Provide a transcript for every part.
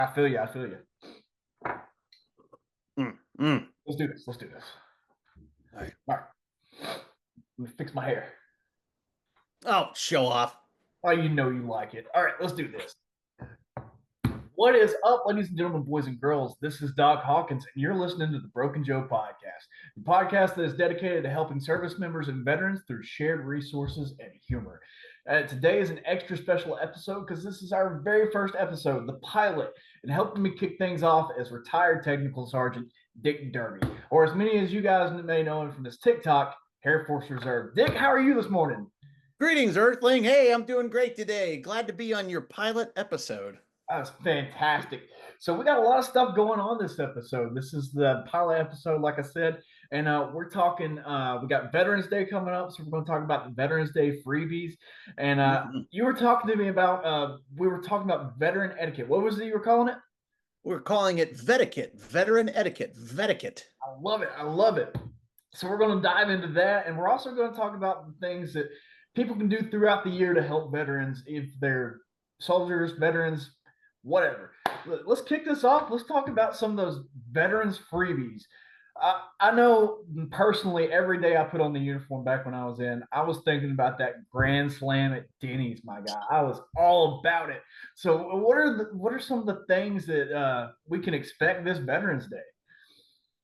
I feel you. I feel you. Mm, mm. Let's do this. Let's do this. All right. All right. Let me fix my hair. Oh, show off. Oh, you know you like it. All right, let's do this. What is up, ladies and gentlemen, boys and girls? This is Doc Hawkins, and you're listening to the Broken Joe Podcast, the podcast that is dedicated to helping service members and veterans through shared resources and humor. Today is an extra special episode because this is our very first episode, the pilot, and helping me kick things off is retired Technical Sergeant Dick Derby, or as many as you guys may know him from this TikTok, Air Force Reserve. Dick, how are you this morning? Greetings, Earthling. Hey, I'm doing great today. Glad to be on your pilot episode. That's fantastic. So we got a lot of stuff going on this episode. This is the pilot episode, like I said, and we're talking. We got Veterans Day coming up, so we're going to talk about the Veterans Day freebies. And Mhm. you were talking to me about. We were talking about veteran etiquette. What was it you were calling it? We're calling it Vetikit, veteran etiquette, Vetikit. I love it. I love it. So we're going to dive into that, and we're also going to talk about the things that people can do throughout the year to help veterans if they're soldiers, veterans, whatever. Let's kick this off. Let's talk about some of those veterans freebies. I know personally, every day I put on the uniform back when I was in, I was thinking about that Grand Slam at Denny's, my guy. I was all about it. So, what are some of the things that we can expect this Veterans Day?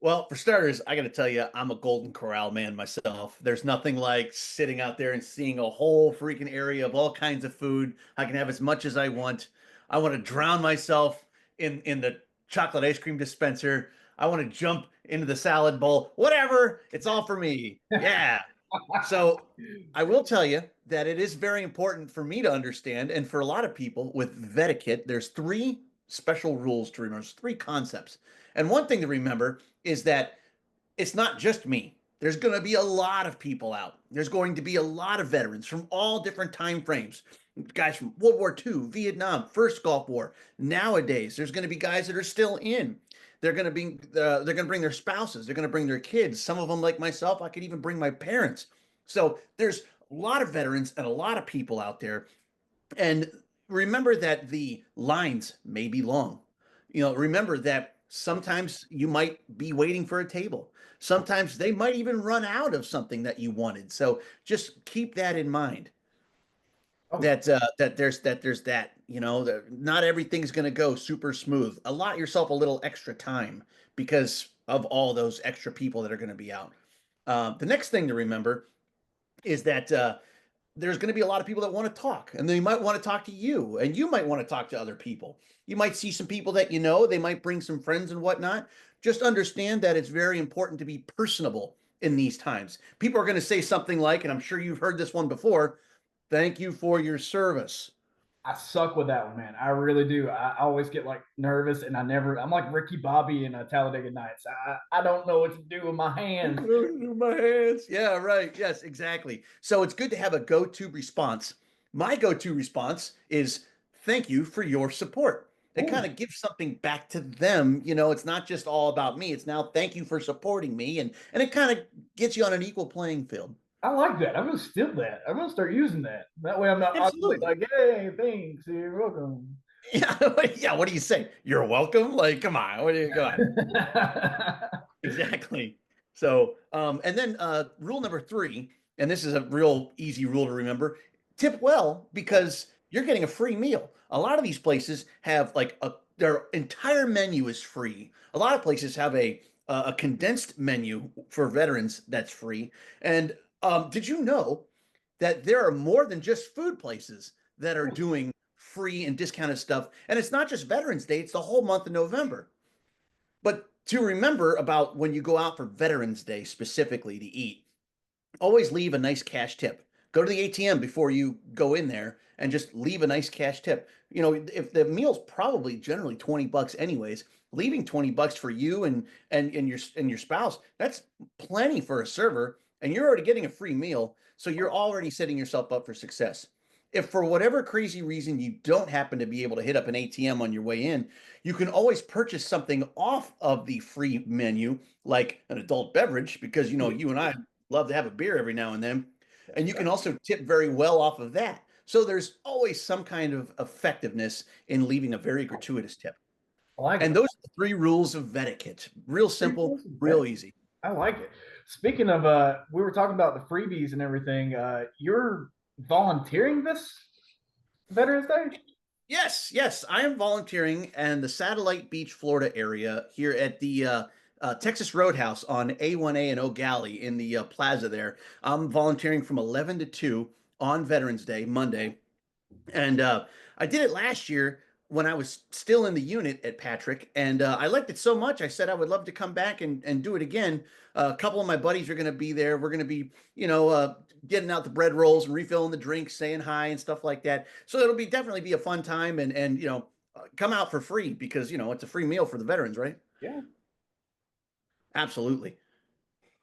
Well, for starters, I got to tell you, I'm a Golden Corral man myself. There's nothing like sitting out there and seeing a whole freaking area of all kinds of food. I can have as much as I want. I want to drown myself in the chocolate ice cream dispenser. I want to jump into the salad bowl. Whatever. It's all for me. Yeah. So I will tell you that it is very important for me to understand, and for a lot of people with Vetikit, there's three special rules to remember, there's three concepts. And one thing to remember is that it's not just me. There's going to be a lot of people out. There's going to be a lot of veterans from all different time frames. Guys from World War II, Vietnam, First Gulf War. Nowadays, there's going to be guys that are still in. They're going to bring their spouses. They're going to bring their kids. Some of them, like myself, I could even bring my parents. So there's a lot of veterans and a lot of people out there. And remember that the lines may be long. Remember that sometimes you might be waiting for a table. Sometimes they might even run out of something that you wanted. So just keep that in mind. Oh, That not everything's going to go super smooth. Allot yourself a little extra time because of all those extra people that are going to be out. The next thing to remember is that there's going to be a lot of people that want to talk, and they might want to talk to you, and you might want to talk to other people. You might see some people that you know, they might bring some friends and whatnot. Just understand that it's very important to be personable in these times. People are going to say something like, and I'm sure you've heard this one before, thank you for your service. I suck with that one, man. I really do. I always get like nervous, and I'm like Ricky Bobby in Talladega Nights. I don't know what to do with my hands. My hands. Yeah, right. Yes, exactly. So it's good to have a go-to response. My go-to response is thank you for your support. It kind Ooh, of gives something back to them. It's not just all about me. It's now thank you for supporting me. And it kind of gets you on an equal playing field. I like that. I'm gonna steal that. I'm gonna start using that. That way, I'm not awkwardly Absolutely. like, "Hey, thanks, you're welcome." Yeah. Yeah. What do you say? You're welcome. Like, come on. What do you go on? Exactly. So, and then rule number three, and this is a real easy rule to remember, tip well because you're getting a free meal. A lot of these places have like their entire menu is free. A lot of places have a condensed menu for veterans that's free. And did you know that there are more than just food places that are doing free and discounted stuff? And it's not just Veterans Day, it's the whole month of November. But to remember about when you go out for Veterans Day specifically to eat, always leave a nice cash tip. Go to the ATM before you go in there and just leave a nice cash tip. If the meal's probably generally 20 bucks anyways, leaving 20 bucks for you and your spouse, that's plenty for a server, and you're already getting a free meal, so you're already setting yourself up for success. If for whatever crazy reason you don't happen to be able to hit up an ATM on your way in, you can always purchase something off of the free menu, like an adult beverage, because you and I love to have a beer every now and then. And you can also tip very well off of that. So there's always some kind of effectiveness in leaving a very gratuitous tip. I like it. And those are the three rules of etiquette. Real Three simple, rules of real betting. easy. I like it. Speaking of, we were talking about the freebies and everything. You're volunteering this Veterans Day? Yes, yes, I am volunteering in the Satellite Beach, Florida area here at the Texas Roadhouse on A1A and O'Galley in the plaza there. I'm volunteering from 11 to 2 on Veterans Day, Monday. And I did it last year when I was still in the unit at Patrick, and I liked it so much. I said I would love to come back and do it again. A couple of my buddies are going to be there. We're going to be, getting out the bread rolls and refilling the drinks, saying hi and stuff like that. So it'll be definitely be a fun time, and come out for free because it's a free meal for the veterans, right? Yeah. Absolutely.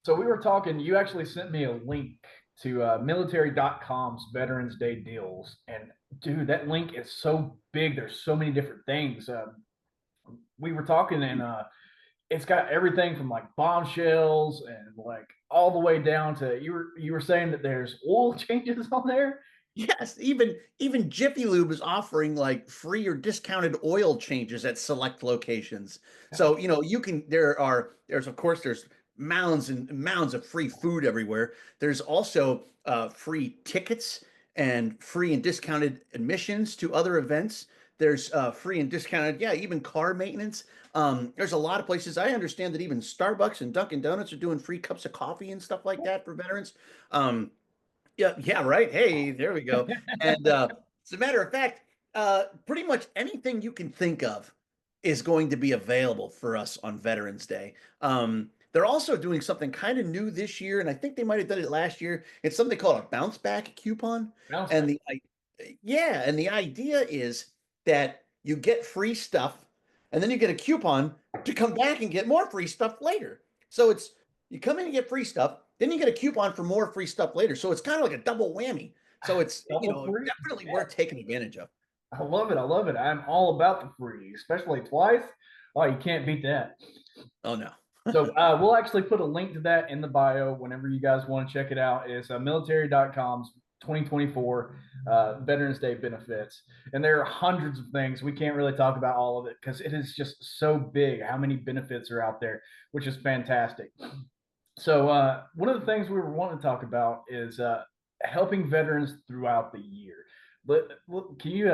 So we were talking, you actually sent me a link to military.com's Veterans Day deals. And dude, that link is so big. There's so many different things. We were talking and it's got everything from like bombshells and like all the way down to you were saying that there's oil changes on there. Yes, even Jiffy Lube is offering like free or discounted oil changes at select locations. So, you can there's of course there's mounds and mounds of free food everywhere. There's also free tickets and free and discounted admissions to other events. There's free and discounted, yeah, even car maintenance. There's a lot of places. I understand that even Starbucks and Dunkin' Donuts are doing free cups of coffee and stuff like that for veterans. Yeah, yeah, right. Hey, there we go. And as a matter of fact, pretty much anything you can think of is going to be available for us on Veterans Day. They're also doing something kind of new this year, and I think they might have done it last year. It's something called a bounce back coupon. Bounce And back. yeah, and the idea is that you get free stuff, and then you get a coupon to come back and get more free stuff later. So it's you come in and get free stuff, then you get a coupon for more free stuff later. So it's kind of like a double whammy. So it's Double free. definitely Yeah, worth taking advantage of. I love it. I love it. I'm all about the free, especially twice. Oh, you can't beat that. Oh no. So we'll actually put a link to that in the bio whenever you guys want to check it out. It's military.com's 2024 Veterans Day benefits. And there are hundreds of things. We can't really talk about all of it because it is just so big how many benefits are out there, which is fantastic. So one of the things we were wanting to talk about is helping veterans throughout the year. But can you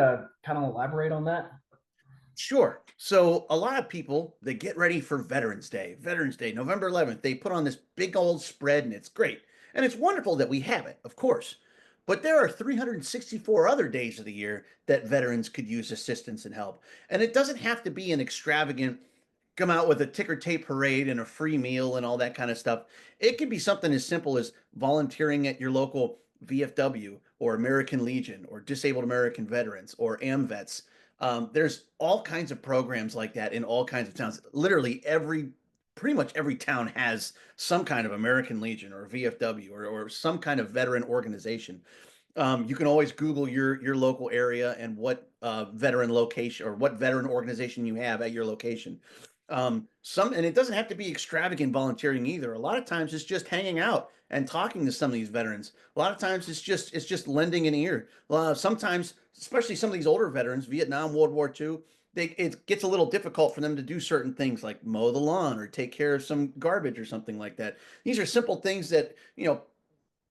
kind of elaborate on that? Sure. So a lot of people they get ready for Veterans Day. Veterans Day, November 11th, they put on this big old spread and it's great. And it's wonderful that we have it, of course. But there are 364 other days of the year that veterans could use assistance and help. And it doesn't have to be an extravagant come out with a ticker tape parade and a free meal and all that kind of stuff. It could be something as simple as volunteering at your local VFW or American Legion or Disabled American Veterans or AMVETS. There's all kinds of programs like that in all kinds of towns. Literally pretty much every town has some kind of American Legion or VFW or some kind of veteran organization. You can always Google your local area and what veteran location or what veteran organization you have at your location. And it doesn't have to be extravagant volunteering either. A lot of times it's just hanging out and talking to some of these veterans. A lot of times it's just lending an ear. Sometimes, especially some of these older veterans, Vietnam, World War II, it gets a little difficult for them to do certain things like mow the lawn or take care of some garbage or something like that. These are simple things that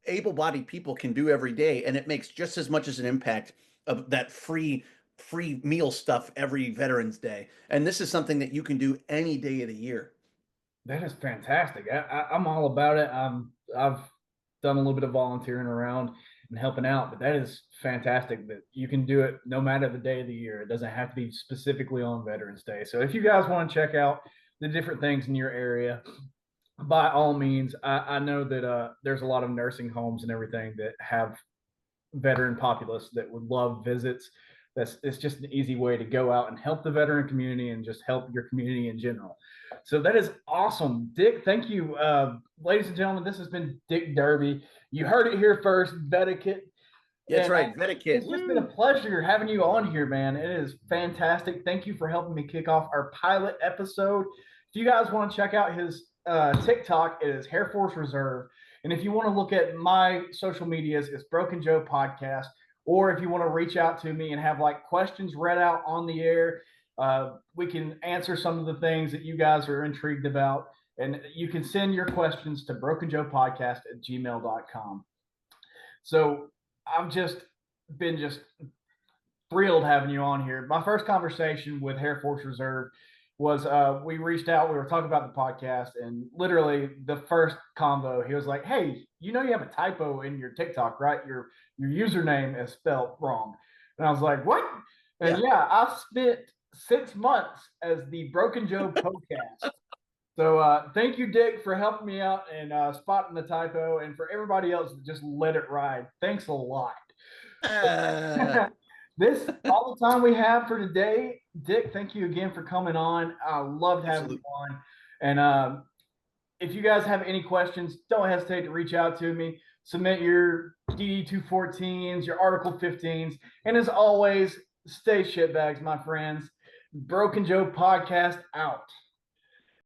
able-bodied people can do every day, and it makes just as much as an impact of that free meal stuff every Veterans Day. And this is something that you can do any day of the year. That is fantastic. I'm all about it. I've done a little bit of volunteering around and helping out, but that is fantastic that you can do it no matter the day of the year. It doesn't have to be specifically on Veterans Day. So if you guys want to check out the different things in your area, by all means, I know that there's a lot of nursing homes and everything that have veteran populace that would love visits. It's just an easy way to go out and help the veteran community and just help your community in general. So that is awesome, Dick. Thank you, ladies and gentlemen. This has been Dick Derby. You heard it here first, Vetikit. That's And right, Vetikit. it's just been a pleasure having you on here, man. It is fantastic. Thank you for helping me kick off our pilot episode. If you guys want to check out his TikTok, it is Air Force Reserve. And if you want to look at my social medias, it's Broken Joe Podcast. Or if you want to reach out to me and have like questions read out on the air, We can answer some of the things that you guys are intrigued about. And you can send your questions to brokenjoepodcast@gmail.com. So I've been thrilled having you on here. My first conversation with Hair Force Reserve was we reached out, we were talking about the podcast, and literally the first convo, he was like, "Hey, you have a typo in your TikTok, right? Your username is spelled wrong." And I was like, "What?" And Yeah. yeah, I spent 6 months as the Broken Joe podcast. So thank you, Dick, for helping me out and spotting the typo, and for everybody else that just let it ride. Thanks a lot. This all the time we have for today. Dick, thank you again for coming on. I loved having you Absolutely. on. And if you guys have any questions, don't hesitate to reach out to me. Submit your DD214s, your Article 15s. And as always, stay shitbags, my friends. Broken Joe podcast out.